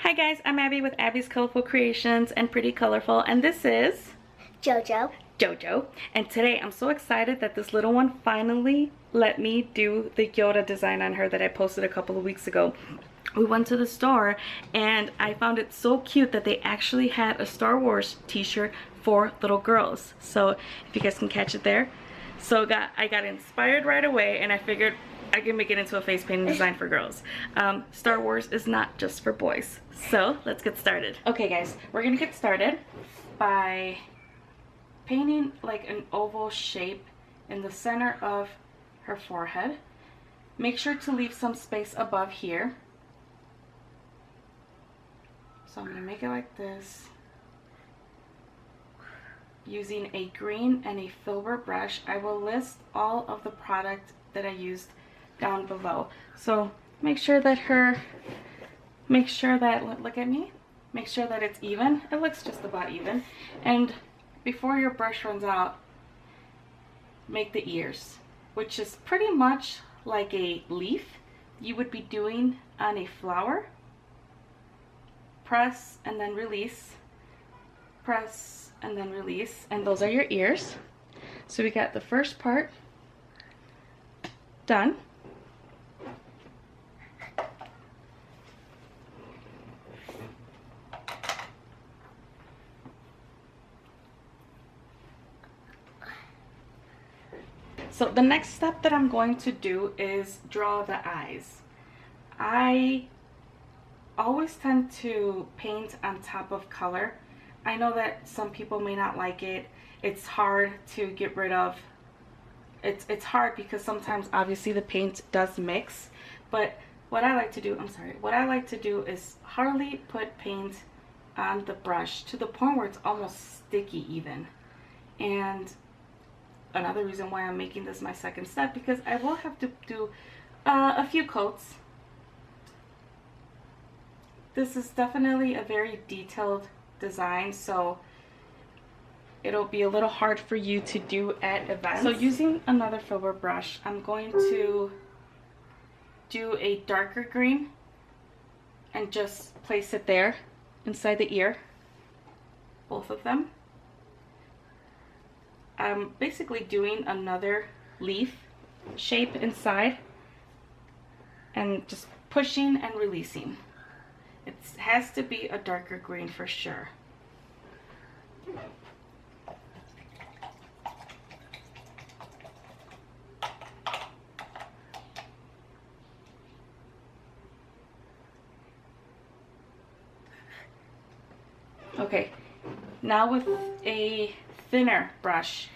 Hi guys, I'm Abby with Abby's Colorful Creations and Pretty Colorful, and this is Jojo. And today I'm so excited that this little one finally let me do the Yoda design on her that I posted a couple of weeks ago. We went to the store and I found it so cute that they actually had a Star Wars t-shirt for little girls. So if you guys can catch it there. So I got inspired right away, and I figured I can make it into a face painting design for girls. Star Wars is not just for boys. So let's get started. Okay guys, we're gonna get started by painting like an oval shape in the center of her forehead. Make sure to leave some space above here. So I'm gonna make it like this. Using a green and a Filbert brush. I will list all of the product that I used down below. So make sure that look at me, make sure that it's even. It looks just about even. And before your brush runs out, make the ears, which is pretty much like a leaf you would be doing on a flower. Press and then release, press and then release, and those are your ears. So we got the first part done. So the next step that I'm going to do is draw the eyes. I always tend to paint on top of color. I know that some people may not like it. It's hard to get rid of. It's hard because sometimes obviously the paint does mix. But what I like to do, is hardly put paint on the brush to the point where it's almost sticky even. And another reason why I'm making this my second step, because I will have to do a few coats. This is definitely a very detailed design, so it'll be a little hard for you to do at events. So using another Filbert brush, I'm going to do a darker green and just place it there inside the ear, both of them. I'm basically doing another leaf shape inside and just pushing and releasing. It has to be a darker green for sure. Okay, now with a thinner brush,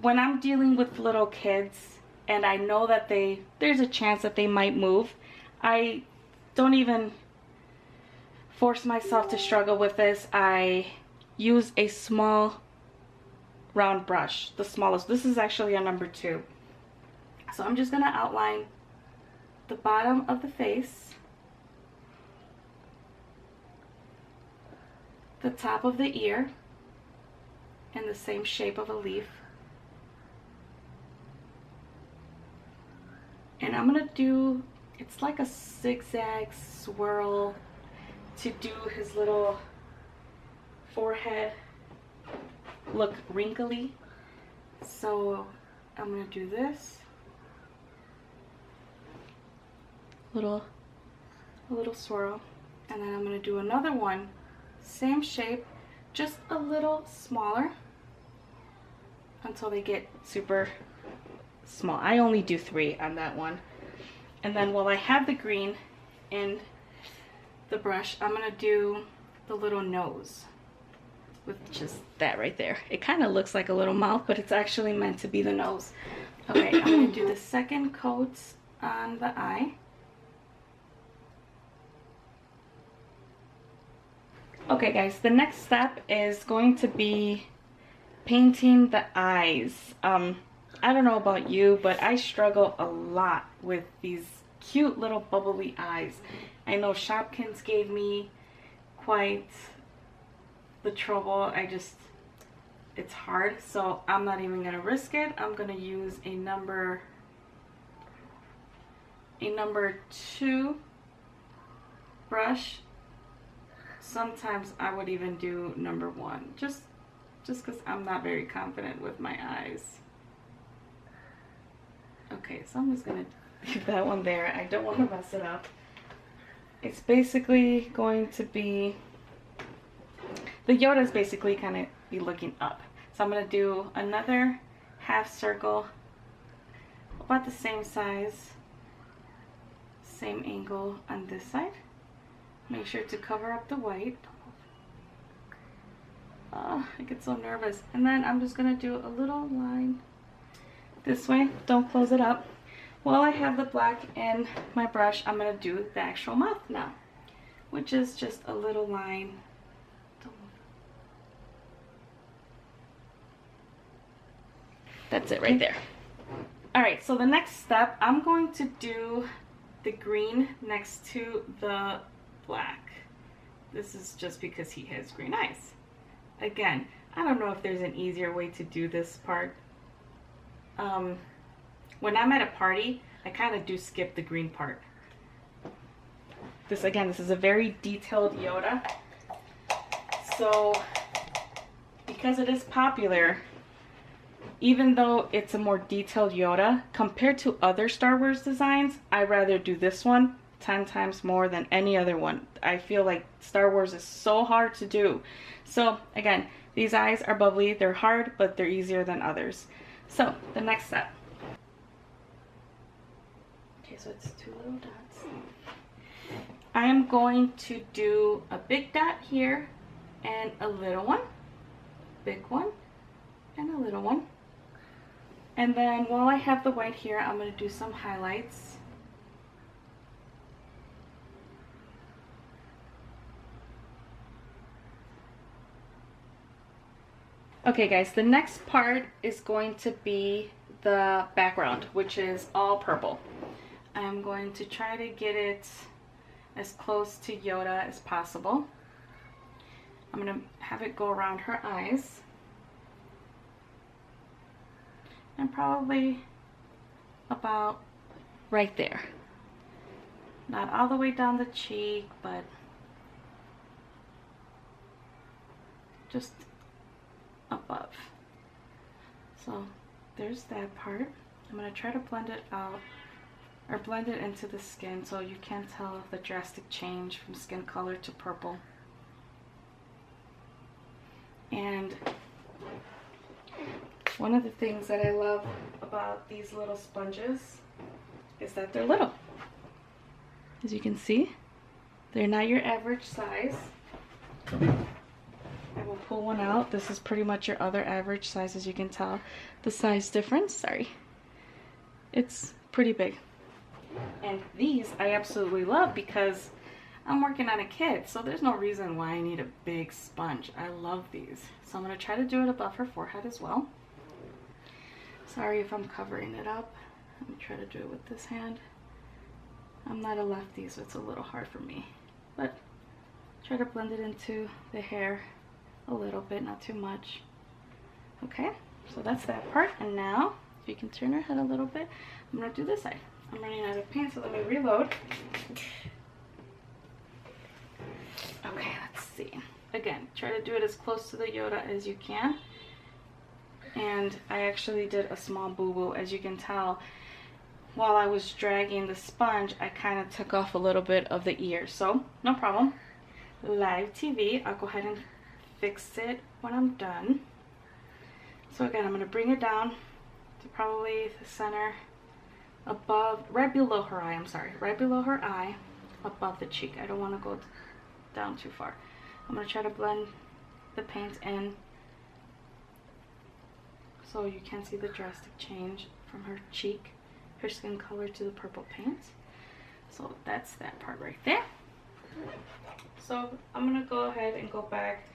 when I'm dealing with little kids and I know that there's a chance that they might move, I don't even force myself to struggle with this. I use a small round brush, the smallest. This is actually a number 2. So I'm just gonna outline the bottom of the face, the top of the ear in the same shape of a leaf, and I'm gonna do, it's like a zigzag swirl to do his little forehead look wrinkly. So I'm gonna do this a little swirl, and then I'm gonna do another one, same shape, just a little smaller until they get super small. I only do 3 on that one. And then while I have the green in the brush, I'm gonna do the little nose with just that right there. It kind of looks like a little mouth, but it's actually meant to be the nose. Okay, I'm gonna do the second coat on the eye. Okay guys, the next step is going to be painting the eyes. I don't know about you, but I struggle a lot with these cute little bubbly eyes. I know Shopkins gave me quite the trouble. It's hard, so I'm not even gonna risk it. I'm gonna use a number 2 brush sometimes I would even do number 1, just because I'm not very confident with my eyes. Okay, so I'm just gonna leave that one there. I don't want to mess it up. It's basically going to be, the Yoda is basically kind of be looking up. So I'm gonna do another half circle, about the same size, same angle on this side. Make sure to cover up the white. Oh, I get so nervous. And then I'm just gonna do a little line this way. Don't close it up. While I have the black in my brush, I'm gonna do the actual mouth now, which is just a little line. That's it right there. All right, so the next step, I'm going to do the green next to the black. This is just because he has green eyes. Again, I don't know if there's an easier way to do this part. When I'm at a party, I kind of do skip the green part. This is a very detailed Yoda. So, because it is popular, even though it's a more detailed Yoda, compared to other Star Wars designs, I'd rather do this one 10 times more than any other one. I feel like Star Wars is so hard to do. So again, these eyes are bubbly, they're hard, but they're easier than others. So the next step. Okay, so it's 2 little dots. I am going to do a big dot here and a little one, big one, and a little one. And then while I have the white here, I'm going to do some highlights. Okay guys, the next part is going to be the background, which is all purple. I'm going to try to get it as close to Yoda as possible. I'm going to have it go around her eyes. And probably about right there. Not all the way down the cheek, but just above. So there's that part. I'm going to try to blend it out, or blend it into the skin so you can't tell the drastic change from skin color to purple. And one of the things that I love about these little sponges is that they're little. As you can see, they're not your average size. I will pull one out. This is pretty much your other average size, as you can tell. The size difference, sorry. It's pretty big. And these I absolutely love because I'm working on a kid, so there's no reason why I need a big sponge. I love these. So I'm going to try to do it above her forehead as well. Sorry if I'm covering it up. Let me try to do it with this hand. I'm not a lefty, so it's a little hard for me. But try to blend it into the hair a little bit, not too much. Okay, so that's that part. And now, if you can turn her head a little bit, I'm going to do this side. I'm running out of paint, so let me reload. Okay, let's see. Again, try to do it as close to the Yoda as you can. And I actually did a small boo-boo. As you can tell, while I was dragging the sponge, I kind of took off a little bit of the ear. So, no problem. Live TV. I'll go ahead and fix it when I'm done. So again, I'm going to bring it down to probably the center, above, right below her eye, I'm sorry. Right below her eye, above the cheek. I don't want to go down too far. I'm going to try to blend the paint in so you can see the drastic change from her cheek, her skin color to the purple paint. So that's that part right there. So I'm going to go ahead and go back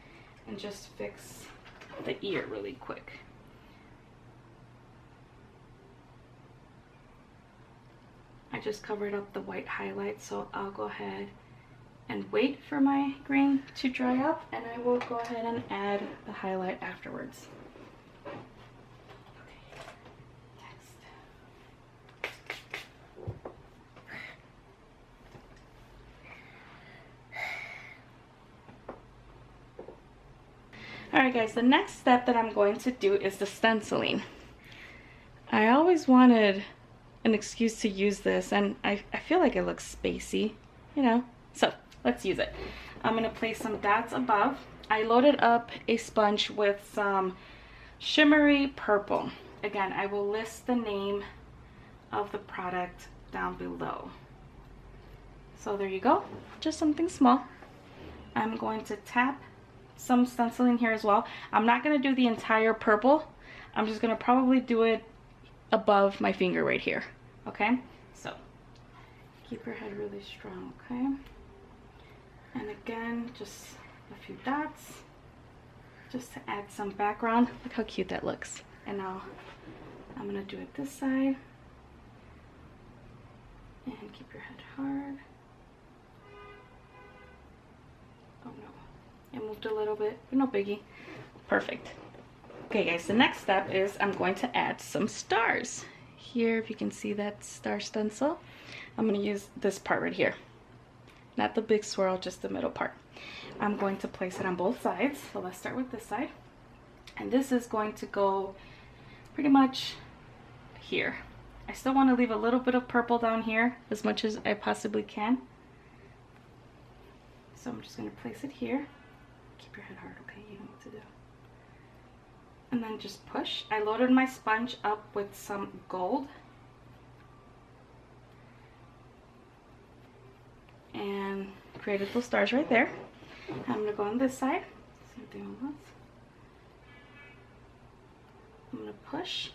and just fix the ear really quick. I just covered up the white highlight, so I'll go ahead and wait for my green to dry up, and I will go ahead and add the highlight afterwards. Alright guys, the next step that I'm going to do is the stenciling. I always wanted an excuse to use this, and I feel like it looks spacey, you know, so let's use it. I'm going to place some dots above. I loaded up a sponge with some shimmery purple. Again, I will list the name of the product down below. So there you go, just something small. I'm going to tap some stenciling here as well. I'm not going to do the entire purple. I'm just going to probably do it above my finger right here. Okay, so keep your head really strong, okay? And again, just a few dots just to add some background. Look how cute that looks. And now I'm going to do it this side. And keep your head hard. Oh no, it moved a little bit, but no biggie. Perfect. Okay guys, the next step is I'm going to add some stars. Here, if you can see that star stencil, I'm going to use this part right here. Not the big swirl, just the middle part. I'm going to place it on both sides. So let's start with this side. And this is going to go pretty much here. I still want to leave a little bit of purple down here, as much as I possibly can. So I'm just going to place it here. Keep your head hard, okay? You know what to do. And then just push. I loaded my sponge up with some gold. And created those stars right there. I'm going to go on this side. Same thing on this. I'm going to push.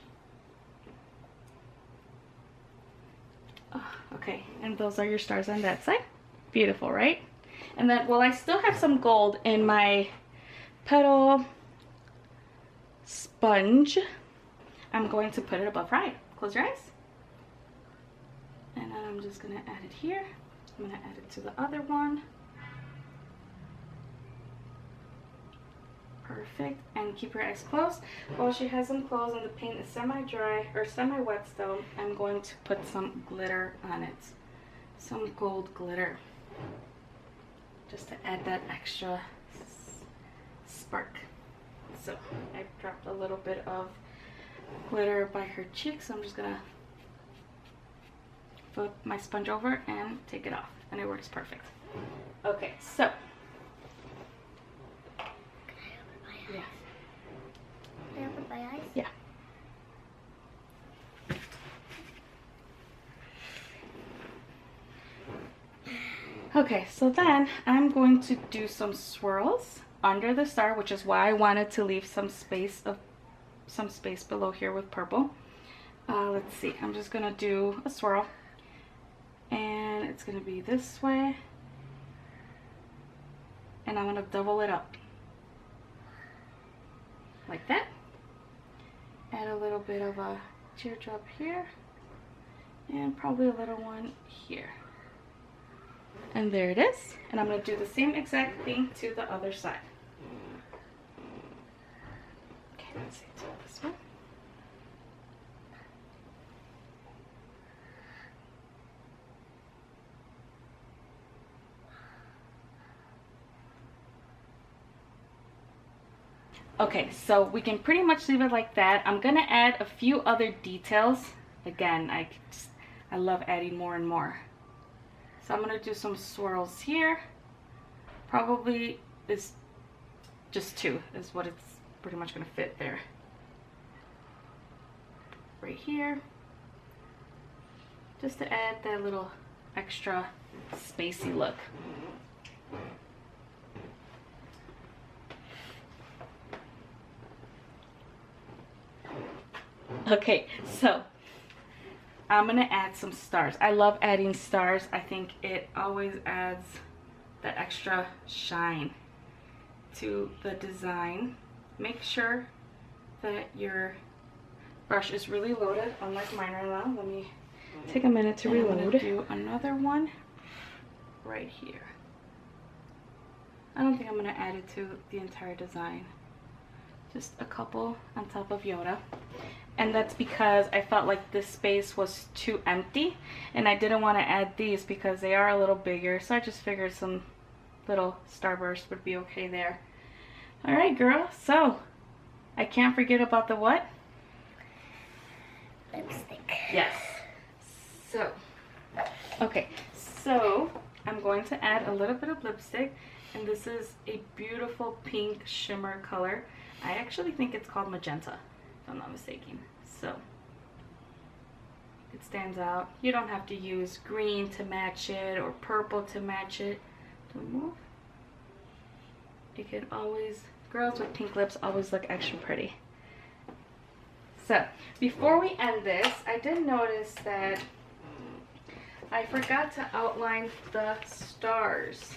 Oh, okay, and those are your stars on that side. Beautiful, right? And then, well, I still have some gold in my petal sponge. I'm going to put it above right. Close your eyes. And then I'm just going to add it here. I'm going to add it to the other one. Perfect. And keep your eyes closed. While she has them closed and the paint is semi-dry or semi-wet still, I'm going to put some glitter on it. Some gold glitter. Just to add that extra spark. So I dropped a little bit of glitter by her cheek, so I'm just gonna flip my sponge over and take it off, and it works perfect. Okay, so yeah. Can I open my eyes? Yeah. Okay, so then I'm going to do some swirls under the star, which is why I wanted to leave some space below here with purple. Let's see, I'm just gonna do a swirl, and it's gonna be this way, and I'm gonna double it up like that. Add a little bit of a teardrop here, and probably a little one here. And there it is. And I'm going to do the same exact thing to the other side. Okay, let's see. Do this one. Okay, so we can pretty much leave it like that. I'm going to add a few other details. Again, I love adding more and more. So I'm going to do some swirls here. Probably is just two is what it's pretty much going to fit there. Right here. Just to add that little extra spacey look. Okay, so I'm gonna add some stars. I love adding stars. I think it always adds that extra shine to the design. Make sure that your brush is really loaded, unlike mine right now. Let me take a minute to reload. I'm gonna do another one right here. I don't think I'm gonna add it to the entire design. Just a couple on top of Yoda. And that's because I felt like this space was too empty, and I didn't want to add these because they are a little bigger, so I just figured some little starburst would be okay there. All right, girl. So, I can't forget about the what? Lipstick. Yes. So, okay. So, I'm going to add a little bit of lipstick. And this is a beautiful pink shimmer color. I actually think it's called Magenta, if I'm not mistaken. So, it stands out. You don't have to use green to match it or purple to match it. Don't move. You can always, girls with pink lips always look extra pretty. So, before we end this, I did notice that I forgot to outline the stars.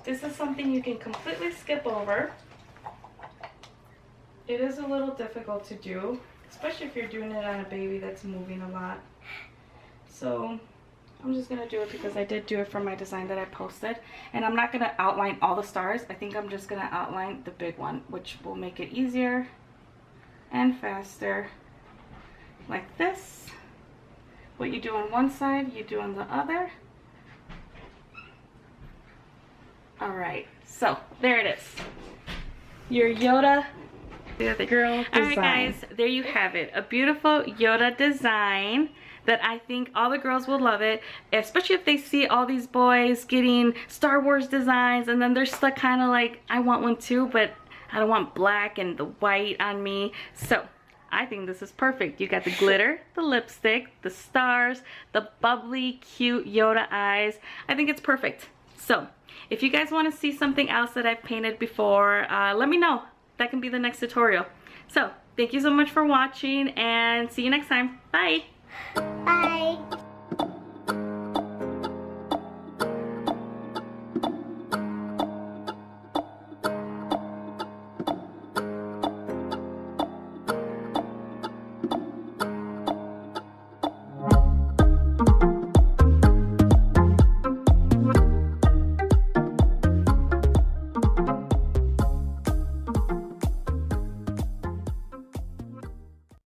This is something you can completely skip over. It is a little difficult to do, especially if you're doing it on a baby that's moving a lot. So I'm just gonna do it because I did do it for my design that I posted. And I'm not gonna outline all the stars. I think I'm just gonna outline the big one, which will make it easier and faster. Like this. What you do on one side, you do on the other. Alright, so there it is. Your Yoda girl design. Alright guys, there you have it. A beautiful Yoda design that I think all the girls will love it. Especially if they see all these boys getting Star Wars designs and then they're stuck kind of like, I want one too, but I don't want black and the white on me. So, I think this is perfect. You got the glitter, the lipstick, the stars, the bubbly, cute Yoda eyes. I think it's perfect. So, if you guys want to see something else that I've painted before, let me know. That can be the next tutorial. So, thank you so much for watching and see you next time. Bye! Bye!